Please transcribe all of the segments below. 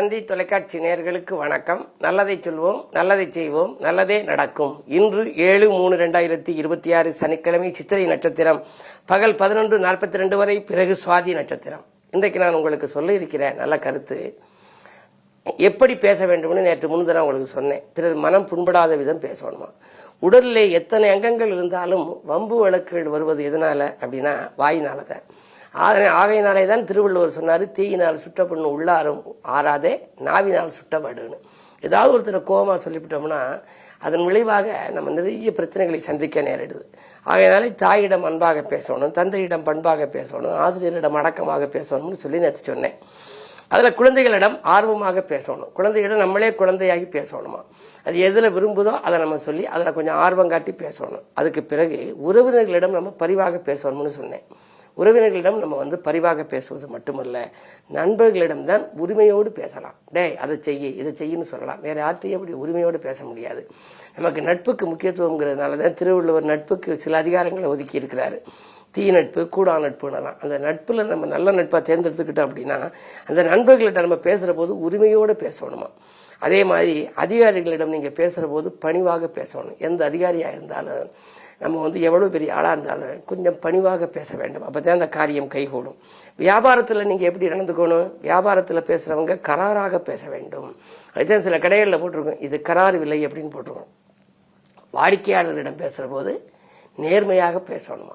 தந்தி தொலைக்காட்சி நேயர்களுக்கு வணக்கம். நல்லதை சொல்வோம், நல்லதை செய்வோம், நல்லதே நடக்கும். இன்று 7/3/2026 சனிக்கிழமை, சித்திரை நட்சத்திரம், பகல் 11:42 வரை, பிறகு சுவாதி நட்சத்திரம். இன்றைக்கு நான் உங்களுக்கு சொல்ல இருக்கிற நல்ல கருத்து, எப்படி பேச வேண்டும்னு நேற்று முன்தினம் உங்களுக்கு சொன்னேன். பிறர் மனம் புண்படாத விதம் பேசணுமா. உடலிலே எத்தனை அங்கங்கள் இருந்தாலும் வம்பு வழக்குகள் வருவது எதனால அப்படின்னா வாயினாலதான். ஆகையினாலே தான் திருவள்ளுவர் சொன்னார், தீயினால் சுட்ட பொண்ணு உள்ளாரும் ஆறாதே, நாவினால் சுட்டப்படுன்னு. ஏதாவது ஒருத்தரை கோபமாக சொல்லிவிட்டோம்னா அதன் விளைவாக நம்ம நிறைய பிரச்சனைகளை சந்திக்க நேரிடுது. ஆகையினாலே தாயிடம் அன்பாக பேசணும், தந்தையிடம் பண்பாக பேசணும், ஆசிரியரிடம் அடக்கமாக பேசணும்னு சொல்லி நேற்று சொன்னேன். அதில் குழந்தைகளிடம் ஆர்வமாக பேசணும். குழந்தைகளிடம் நம்மளே குழந்தையாகி பேசணுமா. அது எதில் விரும்புதோ அதை நம்ம சொல்லி அதில் கொஞ்சம் ஆர்வம் காட்டி பேசணும். அதுக்கு பிறகு உறவினர்களிடம் நம்ம பரிவாக பேசணும்னு சொன்னேன். உறவினர்களிடம் நம்ம பரிவாக பேசுவது மட்டுமல்ல, நண்பர்களிடம்தான் உரிமையோடு பேசலாம். அதை செய்ய இதை செய்யன்னு சொல்லலாம். வேற யார்ட்டையும் அப்படி உரிமையோடு பேச முடியாது. நமக்கு நட்புக்கு முக்கியத்துவங்கிறதுனால தான் திருவள்ளுவர் நட்புக்கு சில அதிகாரங்களை ஒதுக்கி இருக்கிறாரு. தீ நட்பு, கூடா நட்புனலாம். அந்த நட்புல நம்ம நல்ல நட்பா தேர்ந்தெடுத்துக்கிட்டோம் அப்படின்னா அந்த நண்பர்களிடம் நம்ம பேசுற போது உரிமையோடு பேசணுமா. அதே மாதிரி அதிகாரிகளிடம் நீங்க பேசுற போது பணிவாக பேசணும். எந்த அதிகாரியா இருந்தாலும் நம்ம எவ்வளவு பெரிய ஆளா இருந்தாலும் கொஞ்சம் பணிவாக பேச வேண்டும். அப்பதான் அந்த காரியம் கைகூடும். வியாபாரத்துல நீங்க எப்படி நடந்துக்கணும், வியாபாரத்துல பேசுறவங்க கராராக பேச வேண்டும். அதுதான் சில கடைகளில் போட்டிருக்கோம், இது கரார் விலை அப்படின்னு போட்டிருக்கோம். வாடிக்கையாளர்களிடம் பேசுற போது நேர்மையாக பேசணுமா.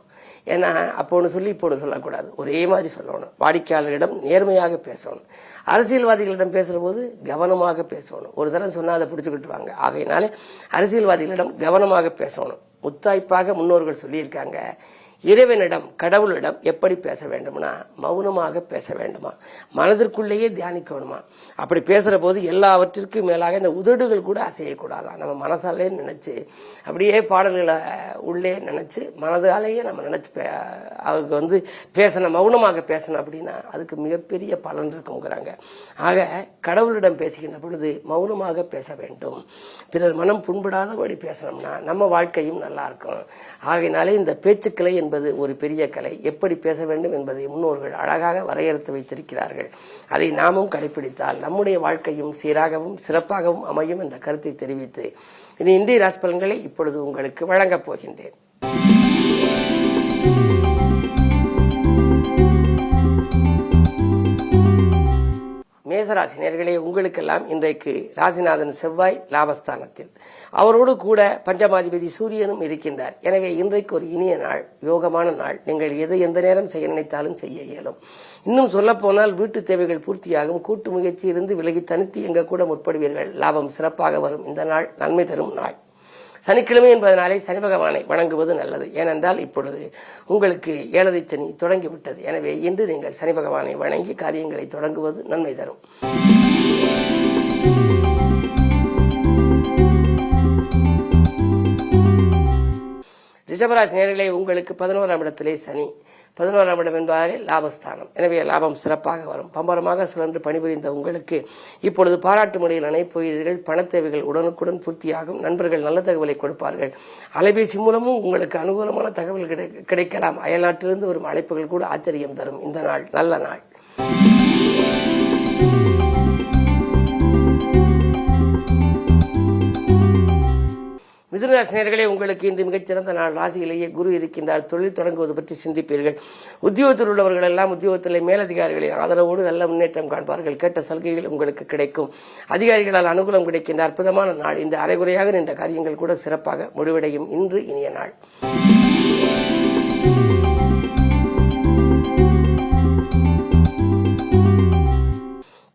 ஏன்னா அப்போ ஒன்று சொல்லி இப்போ ஒன்று சொல்லக்கூடாது, ஒரே மாதிரி சொல்லணும். வாடிக்கையாளர்களிடம் நேர்மையாக பேசணும். அரசியல்வாதிகளிடம் பேசுற போது கவனமாக பேசணும். ஒரு தரம் சொன்னா அதை பிடிச்சுக்கிட்டு வாங்க. ஆகையினாலே அரசியல்வாதிகளிடம் கவனமாக பேசணும். முத்தாய்ப்பாக முன்னோர்கள் சொல்லியிருக்காங்க, இறைவனிடம் கடவுளிடம் எப்படி பேச வேண்டும்னா மௌனமாக பேச வேண்டுமா, மனதிற்குள்ளேயே தியானிக்கணுமா. அப்படி பேசுற போது எல்லாவற்றிற்கும் மேலாக இந்த உதடுகள் கூட அசையக்கூடாதான். நம்ம மனசாலே நினைச்சு அப்படியே பாடல்களை உள்ளே நினைச்சு மனதாலேயே நம்ம நினைச்சு அவங்க பேசணும், மௌனமாக பேசணும். அப்படின்னா அதுக்கு மிகப்பெரிய பலன் இருக்குங்கிறாங்க. ஆக கடவுளிடம் பேசுகின்ற பொழுது மௌனமாக பேச வேண்டும். பிறர் மனம் புண்படாதபடி பேசணும்னா நம்ம வாழ்க்கையும் நல்லா இருக்கும். ஆகையினாலே இந்த பேச்சுக்களை என்பது ஒரு பெரிய கலை. எப்படி பேச வேண்டும் என்பதை முன்னோர்கள் அழகாக வரையறுத்து வைத்திருக்கிறார்கள். அதை நாமும் கடைபிடித்தால் நம்முடைய வாழ்க்கையும் சீராகவும் சிறப்பாகவும் அமையும் என்ற கருத்தை தெரிவித்து இனி இந்திய ராசி பலன்களை இப்பொழுது உங்களுக்கு வழங்கப் போகின்றேன். மேசராசி நேயர்களே, உங்களுக்கெல்லாம் இன்றைக்கு ராசிநாதன் செவ்வாய் லாபஸ்தானத்தில், அவரோடு கூட பஞ்சமாதிபதி சூரியனும் இருக்கின்றார். எனவே இன்றைக்கு ஒரு இனிய நாள், யோகமான நாள். நீங்கள் எந்த நேரம் செய்ய நினைத்தாலும் செய்ய இயலும். இன்னும் சொல்ல போனால் வீட்டு தேவைகள் பூர்த்தியாகும். கூட்டு முயற்சி இருந்து விலகி தனித்து எங்க கூட முற்படுவீர்கள். லாபம் சிறப்பாக வரும். இந்த நாள் நன்மை தரும் நாள். சனிக்கிழமை என்பதனாலே சனி பகவானை வணங்குவது நல்லது. ஏனென்றால் இப்பொழுது உங்களுக்கு 7ரை சனி தொடங்கிவிட்டது. எனவே இன்று நீங்கள் சனி பகவானை வணங்கி காரியங்களை தொடங்குவது நன்மை தரும். ரிஷபராசி நேயர்களே, உங்களுக்கு 11ஆம் இடத்திலே சனி. 11ஆம் இடம் என்பதாலே லாபஸ்தானம். எனவே லாபம் சிறப்பாக வரும். பம்பரமாக சுழன்று பணிபுரிந்த உங்களுக்கு இப்பொழுது பாராட்டு முறையில் அணைப்போகிறீர்கள். பணத்தேவைகள் உடனுக்குடன் பூர்த்தியாகும். நண்பர்கள் நல்ல தகவலை கொடுப்பார்கள். அலைபேசி மூலமும் உங்களுக்கு அனுகூலமான தகவல் கிடைக்கலாம். அயல்நாட்டிலிருந்து வரும் அழைப்புகள் கூட ஆச்சரியம் தரும். இந்த நாள் நல்ல நாள். மிதுனராசி நேயர்களே, உங்களுக்கு இன்று மிகச்சிறந்த நாள். ராசியிலேயே குரு இருக்கின்றார். தொழில் தொடங்குவது பற்றி சிந்திப்பீர்கள். உத்தியோகத்தில் உள்ளவர்கள் எல்லாம் உத்தியோகத்தில் மேலதிகாரிகளின் ஆதரவோடு நல்ல முன்னேற்றம் காண்பார்கள். கேட்ட சலுகைகள் உங்களுக்கு கிடைக்கும். அதிகாரிகளால் அனுகூலம் கிடைக்கின்ற அற்புதமான நாள். இந்த அரைகுறையாக நின்ற காரியங்கள் கூட சிறப்பாக முடிவடையும். இன்று இனிய நாள்.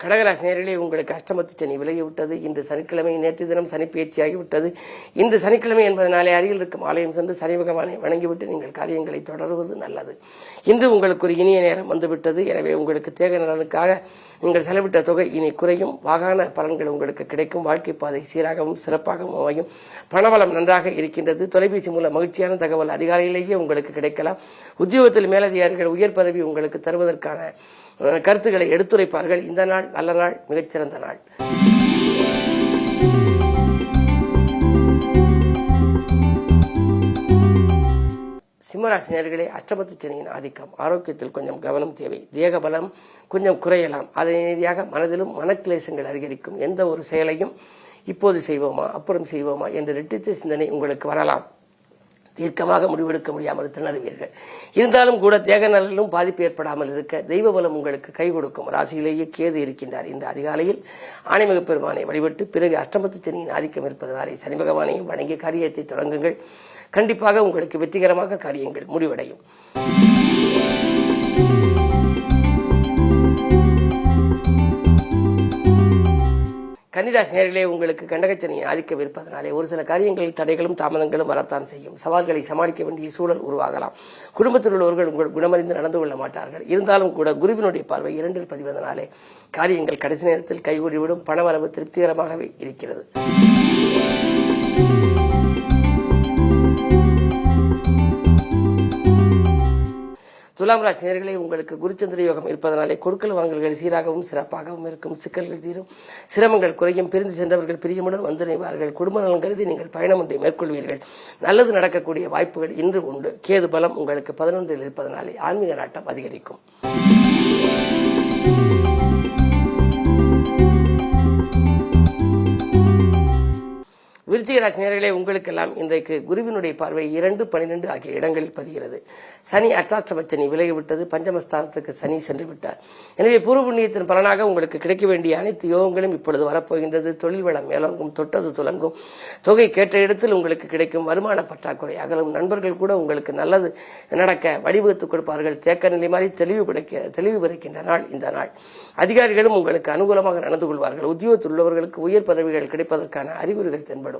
கடகராசி நேயர்களே, உங்களுக்கு அஷ்டமத்து சனி விலகிவிட்டது. இன்று சனிக்கிழமை. நேற்று தினம் சனி பயிற்சியாகிவிட்டது. இன்று சனிக்கிழமை என்பதனாலே அருகில் இருக்கும் ஆலயம் சென்று சனி பகவானை வணங்கிவிட்டு நீங்கள் காரியங்களை தொடருவது நல்லது. இன்று உங்களுக்கு ஒரு இனிய நேரம் வந்துவிட்டது. எனவே உங்களுக்கு தேக நலனுக்காக நீங்கள் செலவிட்ட தொகை இனி குறையும். வாகன பலன்கள் உங்களுக்கு கிடைக்கும். வாழ்க்கை பாதை சீராகவும் சிறப்பாகவும் அமையும். பணவளம் நன்றாக இருக்கின்றது. தொலைபேசி மூலம் மகிழ்ச்சியான தகவல் அதிகாலையிலேயே உங்களுக்கு கிடைக்கலாம். உத்தியோகத்தில் மேலதிகாரிகள் உயர் பதவி உங்களுக்கு தருவதற்கான கருத்துக்களை எடுத்துரைப்பார்கள். இந்த நாள் நல்ல நாள், மிகச்சிறந்த நாள். சிம்ம கும்பராசினியர்களே, அஷ்டமத்து சனியின் ஆதிக்கம், ஆரோக்கியத்தில் கொஞ்சம் கவனம் தேவை. தேக பலம் கொஞ்சம் குறையலாம். அதே ரீதியாக மனதிலும் மனக்கிளேசங்கள் அதிகரிக்கும். எந்த ஒரு செயலையும் இப்போது செய்வோமா அப்புறம் செய்வோமா என்ற இரட்டித்த சிந்தனை உங்களுக்கு வரலாம். தீர்க்கமாக முடிவெடுக்க முடியாமல் திணறுவீர்கள். இருந்தாலும் கூட தேக நலனிலும் பாதிப்பு ஏற்படாமல் இருக்க தெய்வ பலம் உங்களுக்கு கை கொடுக்கும். ராசியிலேயே கேது இருக்கின்றார். இன்று அதிகாலையில் ஆணைமிகு பெருமானை வழிபட்டு பிறகு அஷ்டமத்து சனியின் ஆதிக்கம் இருப்பதனாலே சனி பகவானையும் வணங்கி காரியத்தை தொடங்குங்கள். கண்டிப்பாக உங்களுக்கு வெற்றிகரமாக காரியங்கள் முடிவடையும். கன்னிராசினியர்களே, உங்களுக்கு கண்டகச்சனியின் ஆதிக்கம் இருப்பதனாலே ஒரு சில காரியங்களில் தடைகளும் தாமதங்களும் வரத்தான் செய்யும். சவால்களை சமாளிக்க வேண்டிய சூழல் உருவாகலாம். குடும்பத்தில் உள்ளவர்கள் உங்கள் குணமறிந்து நடந்து கொள்ள மாட்டார்கள். இருந்தாலும் கூட குருவினுடைய பார்வை 2 பதிவதனாலே காரியங்கள் கடைசி நேரத்தில் கைகூடிவிடும். பணவரவு திருப்திகரமாகவே இருக்கிறது. துலாம் ராசினியர்களே, உங்களுக்கு குருச்சந்திர யோகம் இருப்பதனாலே கொடுக்கல் வாங்கல்கள் சீராகவும் சிறப்பாகவும் இருக்கும். சிக்கல்கள் தீரும், சிரமங்கள் குறையும். பிரிந்து சென்றவர்கள் பிரியமுடன் வந்து நினைவார்கள். குடும்ப நலன் கருதி நீங்கள் பயணம் ஒன்றை மேற்கொள்வீர்கள். நல்லது நடக்கக்கூடிய வாய்ப்புகள் இன்று உண்டு. கேது பலம் உங்களுக்கு 11 இருப்பதனாலே ஆன்மீக நாட்டம் அதிகரிக்கும். விருச்சிக ராசினியர்களே, உங்களுக்கெல்லாம் இன்றைக்கு குருவினுடைய பார்வை 2, 12 ஆகிய இடங்களில் பதிகிறது. சனி அர்த்தாஷ்டம சனி விலகிவிட்டது. பஞ்சமஸ்தானத்துக்கு சனி சென்று விட்டார். எனவே பூர்வ புண்ணியத்தின் பலனாக உங்களுக்கு கிடைக்க வேண்டிய அனைத்து யோகங்களும் இப்பொழுது வரப்போகின்றது. தொழில் வளம் மேலோங்கும், தொட்டது துலங்கும், தொகை கேட்ட இடத்தில் உங்களுக்கு கிடைக்கும். வருமான பற்றாக்குறை அகலும். நண்பர்கள் கூட உங்களுக்கு நல்லது நடக்க வழிவகுத்துக் கொடுப்பார்கள். தேக்க நிலை மாறி தெளிவு பிறக்கின்ற நாள் இந்த நாள். அதிகாரிகளும் உங்களுக்கு அனுகூலமாக நடந்து கொள்வார்கள். உத்தியோகத்தில் உள்ளவர்களுக்கு உயர் பதவிகள் கிடைப்பதற்கான அறிகுறிகள் தென்படும்.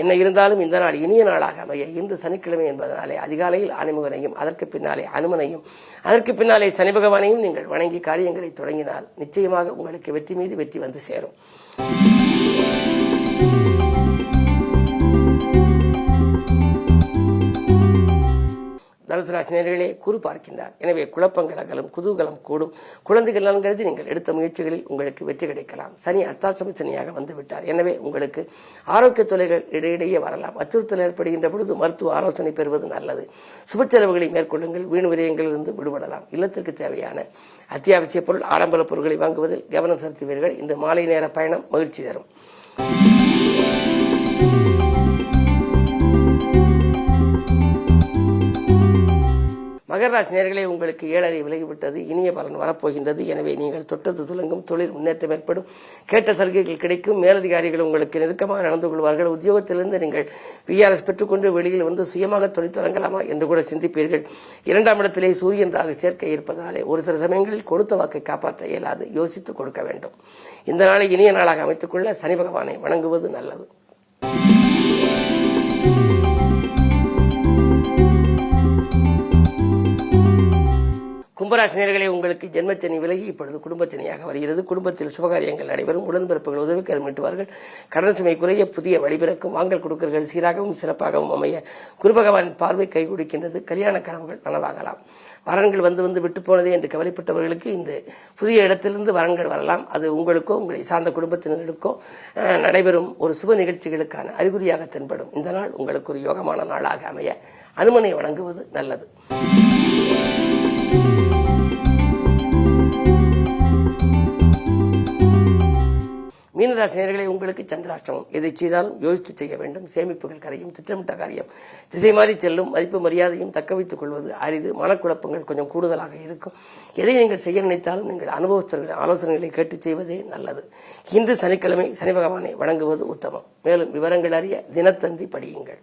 என்ன இருந்தாலும் இந்த நாள் இனிய நாளாக அமைய இன்று சனிக்கிழமை என்பதனாலே அதிகாலையில் ஆணைமுகனையும் அதற்கு பின்னாலே அனுமனையும் அதற்கு பின்னாலே சனி பகவானையும் நீங்கள் வணங்கி காரியங்களை தொடங்கினால் நிச்சயமாக உங்களுக்கு வெற்றி மீது வெற்றி வந்து சேரும். தனுசு ராசினியர்களே, குரு பார்க்கின்றார். எனவே குழப்பங்கள் அகலும், குதூகலம் கூடும். குழந்தைகள் நலன்கருதி நீங்கள் எடுத்த முயற்சிகளில் உங்களுக்கு வெற்றி கிடைக்கலாம். சனி அர்த்தாஷ்டம சனியாக வந்துவிட்டார். எனவே உங்களுக்கு ஆரோக்கிய தொல்லைகள் இடையிடையே வரலாம். அச்சுறுத்தல் ஏற்படுகின்ற பொழுது மருத்துவ ஆலோசனை பெறுவது நல்லது. சுப செலவுகளை மேற்கொள்ளுங்கள். வீண் விரயங்களிலிருந்து விடுபடலாம். இல்லத்திற்கு தேவையான அத்தியாவசிய பொருள், ஆடம்பர பொருட்களை வாங்குவதில் கவனம் செலுத்துவீர்கள். இன்று மாலை நேர பயணம் மகிழ்ச்சி தரும். மகர ராசி நேயர்களே, உங்களுக்கு 7 விலகிவிட்டது. இனிய பலன் வரப்போகின்றது. எனவே நீங்கள் தொட்டது துலங்கும். தொழில் முன்னேற்றம் ஏற்படும். கேட்ட சலுகைகள் கிடைக்கும். மேலதிகாரிகள் உங்களுக்கு நெருக்கமாக நடந்து கொள்வார்கள். உத்தியோகத்திலிருந்து நீங்கள் VRS பெற்றுக்கொண்டு வெளியில் வந்து சுயமாக தொழில் தொடங்கலாமா என்று கூட சிந்திப்பீர்கள். 2ஆம் இடத்திலே சூரியன் ராகு சேர்க்கை இருப்பதனாலே ஒரு சில சமயங்களில் கொடுத்த வாக்கை காப்பாற்ற இயலாது. யோசித்து கொடுக்க வேண்டும். இந்த நாளை இனிய நாளாக அமைத்துக் கொள்ள சனி பகவானை வணங்குவது நல்லது. கும்பராசினியர்களே, உங்களுக்கு ஜென்மச்சனி விலகி இப்பொழுது குடும்பச்சனியாக வருகிறது. குடும்பத்தில் சுபகாரியங்கள் நடைபெறும். உடன்பிறப்புகள் உதவிக்கரம் மீட்டுவார்கள். கடன் சுமை குறைய புதிய வழிபிறக்கும். வாங்கல் கொடுக்கல்கள் சீராகவும் சிறப்பாகவும் அமைய குரு பகவானின் பார்வை கை கொடுக்கின்றது. கல்யாண கனவுகள் நனவாகலாம். வரன்கள் வந்து விட்டு போனதே என்று கவலைப்பட்டவர்களுக்கு இந்த புதிய இடத்திலிருந்து வரன்கள் வரலாம். அது உங்களுக்கோ உங்களை சார்ந்த குடும்பத்தினருக்கோ நடைபெறும் ஒரு சுப நிகழ்ச்சிகளுக்கான அறிகுறியாக தென்படும். இந்த நாள் உங்களுக்கு ஒரு யோகமான நாளாக அமைய அனுமனை வழங்குவது நல்லது. மீனராசினியர்களே, உங்களுக்கு சந்திராஷ்டமம். எதை செய்தாலும் யோசித்து செய்ய வேண்டும். சேமிப்புகள் கரையும். திட்டமிட்ட காரியம் திசை மாறி செல்லும். மதிப்பு மரியாதையும் தக்க வைத்துக் கொள்வது அரிது. மனக்குழப்பங்கள் கொஞ்சம் கூடுதலாக இருக்கும். எதை நீங்கள் செய்ய நினைத்தாலும் நீங்கள் அனுபவஸ்தர்களின் ஆலோசனைகளை கேட்டு செய்வதே நல்லது. இன்று சனிக்கிழமை சனி பகவானை வணங்குவது உத்தமம். மேலும் விவரங்கள் அறிய தினத்தந்தி படியுங்கள்.